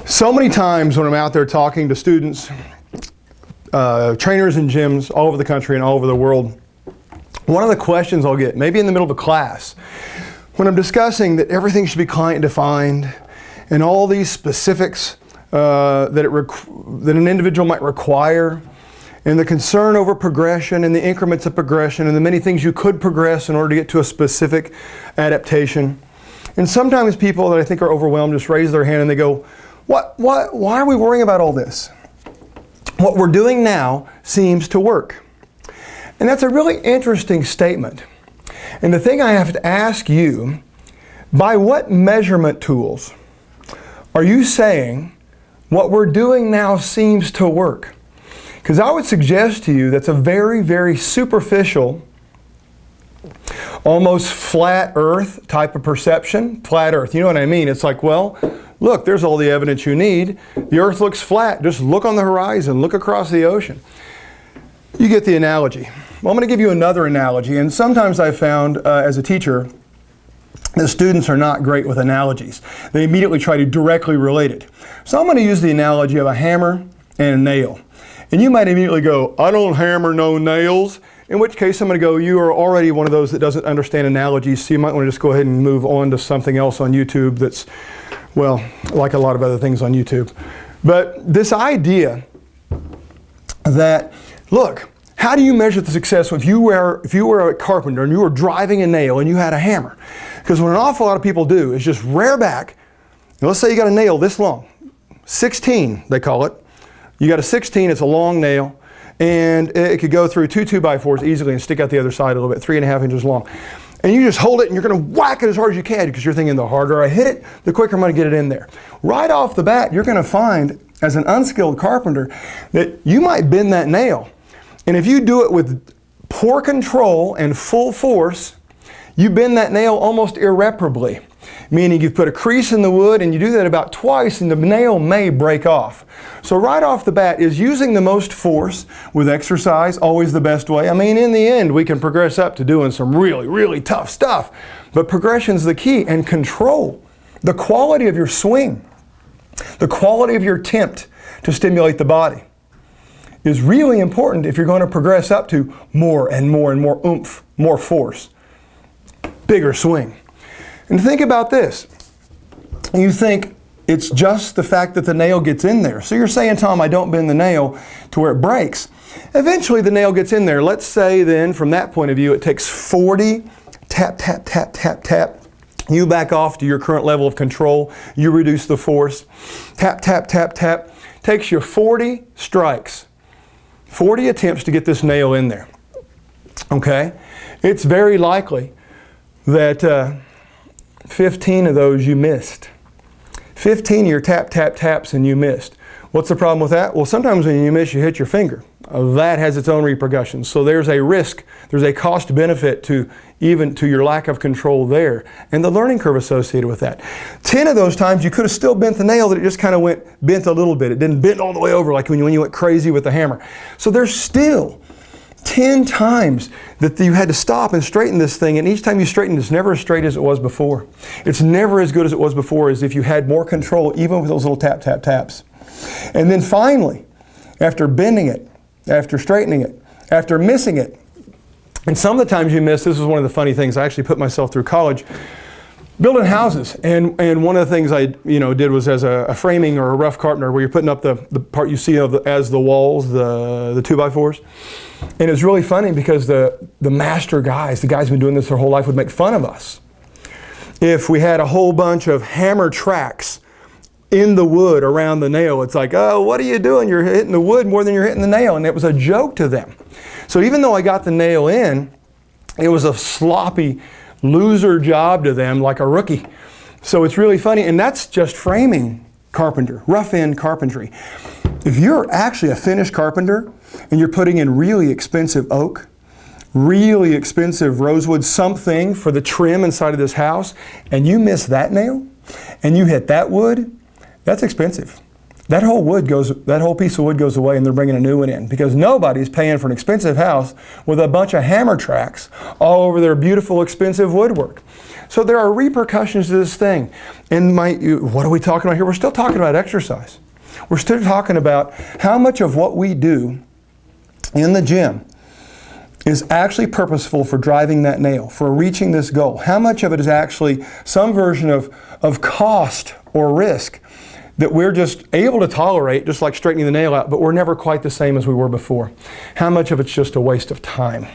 So many times when I'm out there talking to students, trainers in gyms all over the country and all over the world, one of the questions I'll get, maybe in the middle of a class, when I'm discussing that everything should be client defined and all these specifics that an individual might require, and the concern over progression and the increments of progression and the many things you could progress in order to get to a specific adaptation. And sometimes people that I think are overwhelmed just raise their hand and they go, why are we worrying about all this? What we're doing now seems to work. And that's a really interesting statement. And the thing I have to ask you, by what measurement tools are you saying what we're doing now seems to work? Because I would suggest to you that's a very, very superficial, almost flat earth type of perception. Flat earth, you know what I mean? It's like, well, look, there's all the evidence you need. The earth looks flat. Just look on the horizon, look across the ocean. You get the analogy. Well, I'm going to give you another analogy. And sometimes I've found as a teacher, the students are not great with analogies. They immediately try to directly relate it. So I'm going to use the analogy of a hammer and a nail. And you might immediately go, I don't hammer no nails. In which case I'm going to go, you are already one of those that doesn't understand analogies, so you might want to just go ahead and move on to something else on YouTube that's, well, like a lot of other things on YouTube. But this idea that, look, how do you measure the success if you were a carpenter and you were driving a nail and you had a hammer? Because what an awful lot of people do is just rear back, and let's say you got a nail this long, 16 they call it. You got a 16, it's a long nail, and it could go through 2 2x4s easily and stick out the other side a little bit, 3.5 inches long. And you just hold it and you're going to whack it as hard as you can because you're thinking the harder I hit it, the quicker I'm going to get it in there. Right off the bat, you're going to find as an unskilled carpenter that you might bend that nail. And if you do it with poor control and full force, you bend that nail almost irreparably. Meaning you've put a crease in the wood and you do that about twice and the nail may break off. So right off the bat, is using the most force with exercise always the best way? I mean, in the end, we can progress up to doing some really, really tough stuff. But progression's the key, and control. The quality of your swing, the quality of your attempt to stimulate the body is really important if you're going to progress up to more and more and more oomph, more force, bigger swing. And think about this. You think it's just the fact that the nail gets in there. So you're saying, Tom, I don't bend the nail to where it breaks. Eventually the nail gets in there. Let's say then from that point of view it takes 40 tap, tap, tap, tap, tap. You back off to your current level of control. You reduce the force. Tap, tap, tap, tap. Takes you 40 strikes. 40 attempts to get this nail in there. Okay? It's very likely that 15 of those you missed. 15 of your tap, tap, taps and you missed. What's the problem with that? Well, sometimes when you miss, you hit your finger. That has its own repercussions. So there's a risk, there's a cost benefit to even to your lack of control there, and the learning curve associated with that. 10 of those times you could have still bent the nail, that it just kind of bent a little bit. It didn't bend all the way over like when you went crazy with the hammer. So there's still 10 times that you had to stop and straighten this thing, and each time you straighten it's never as straight as it was before. It's never as good as it was before, as if you had more control even with those little tap, tap, taps. And then finally, after bending it, after straightening it, after missing it, and some of the times you miss, this is one of the funny things, I actually put myself through college building houses, and one of the things I did was as a framing or a rough carpenter, where you're putting up the part you see as the walls, the 2x4s. And it's really funny because the master guys, the guys who've been doing this their whole life, would make fun of us if we had a whole bunch of hammer tracks in the wood around the nail. It's like, oh, what are you doing? You're hitting the wood more than you're hitting the nail. And it was a joke to them. So even though I got the nail in, it was a sloppy loser job to them, like a rookie. So it's really funny, and that's just framing carpenter, rough end carpentry. If you're actually a finished carpenter and you're putting in really expensive oak, really expensive rosewood, something for the trim inside of this house, and you miss that nail and you hit that wood, that's expensive. that whole piece of wood goes away and they're bringing a new one in, because nobody's paying for an expensive house with a bunch of hammer tracks all over their beautiful, expensive woodwork. So there are repercussions to this thing. And what are we talking about here? We're still talking about exercise. We're still talking about how much of what we do in the gym is actually purposeful for driving that nail, for reaching this goal. How much of it is actually some version of cost or risk that we're just able to tolerate, just like straightening the nail out, but we're never quite the same as we were before. How much of it's just a waste of time?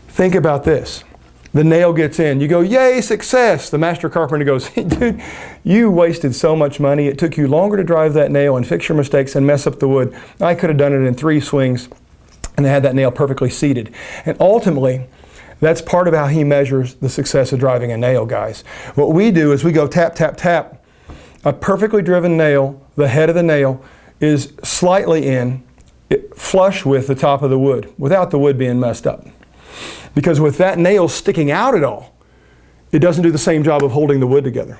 Think about this. The nail gets in. You go, yay, success. The master carpenter goes, hey, dude, you wasted so much money. It took you longer to drive that nail and fix your mistakes and mess up the wood. I could have done it in 3 swings and had that nail perfectly seated. And ultimately, that's part of how he measures the success of driving a nail, guys. What we do is we go tap, tap, tap. A perfectly driven nail, the head of the nail, is slightly in, flush with the top of the wood, without the wood being messed up. Because with that nail sticking out at all, it doesn't do the same job of holding the wood together.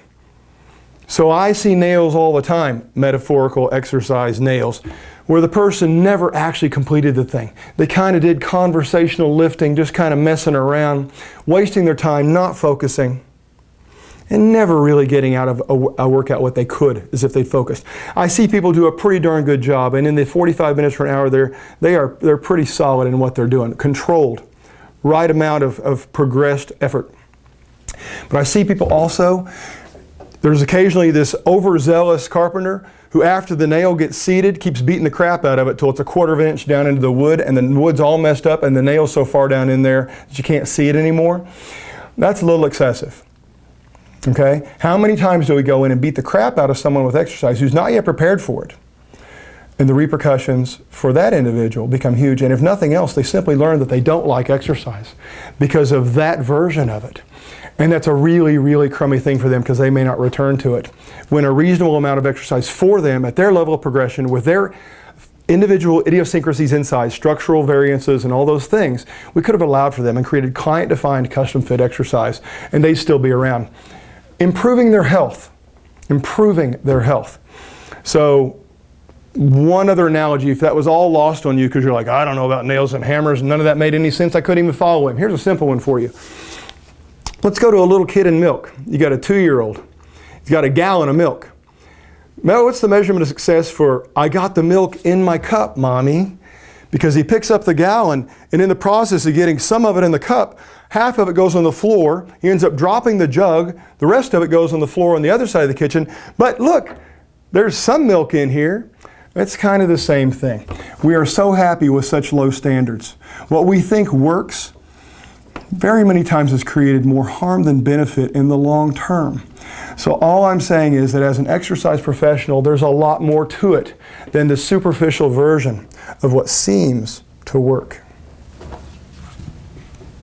So I see nails all the time, metaphorical exercise nails, where the person never actually completed the thing. They kind of did conversational lifting, just kind of messing around, wasting their time, not focusing, and never really getting out of a workout what they could as if they'd focused. I see people do a pretty darn good job, and in the 45 minutes or an hour they're pretty solid in what they're doing, controlled, right amount of progressed effort. But I see people also, there's occasionally this overzealous carpenter who after the nail gets seated keeps beating the crap out of it till it's a 1/4 of an inch down into the wood, and the wood's all messed up and the nail's so far down in there that you can't see it anymore. That's a little excessive. Okay? How many times do we go in and beat the crap out of someone with exercise who's not yet prepared for it? And the repercussions for that individual become huge. And if nothing else, they simply learn that they don't like exercise because of that version of it. And that's a really, really crummy thing for them because they may not return to it. When a reasonable amount of exercise for them at their level of progression with their individual idiosyncrasies inside, structural variances and all those things, we could have allowed for them and created client-defined custom-fit exercise, and they'd still be around. Improving their health. So one other analogy, if that was all lost on you because you're like, I don't know about nails and hammers, and none of that made any sense, I couldn't even follow him. Here's a simple one for you. Let's go to a little kid in milk. You got a 2-year-old. He's got a gallon of milk. Now, what's the measurement of success for, I got the milk in my cup, Mommy? Because he picks up the gallon, and in the process of getting some of it in the cup, half of it goes on the floor. He ends up dropping the jug. The rest of it goes on the floor on the other side of the kitchen. But look, there's some milk in here. It's kind of the same thing. We are so happy with such low standards. What we think works very many times has created more harm than benefit in the long term. So all I'm saying is that as an exercise professional, there's a lot more to it than the superficial version of what seems to work.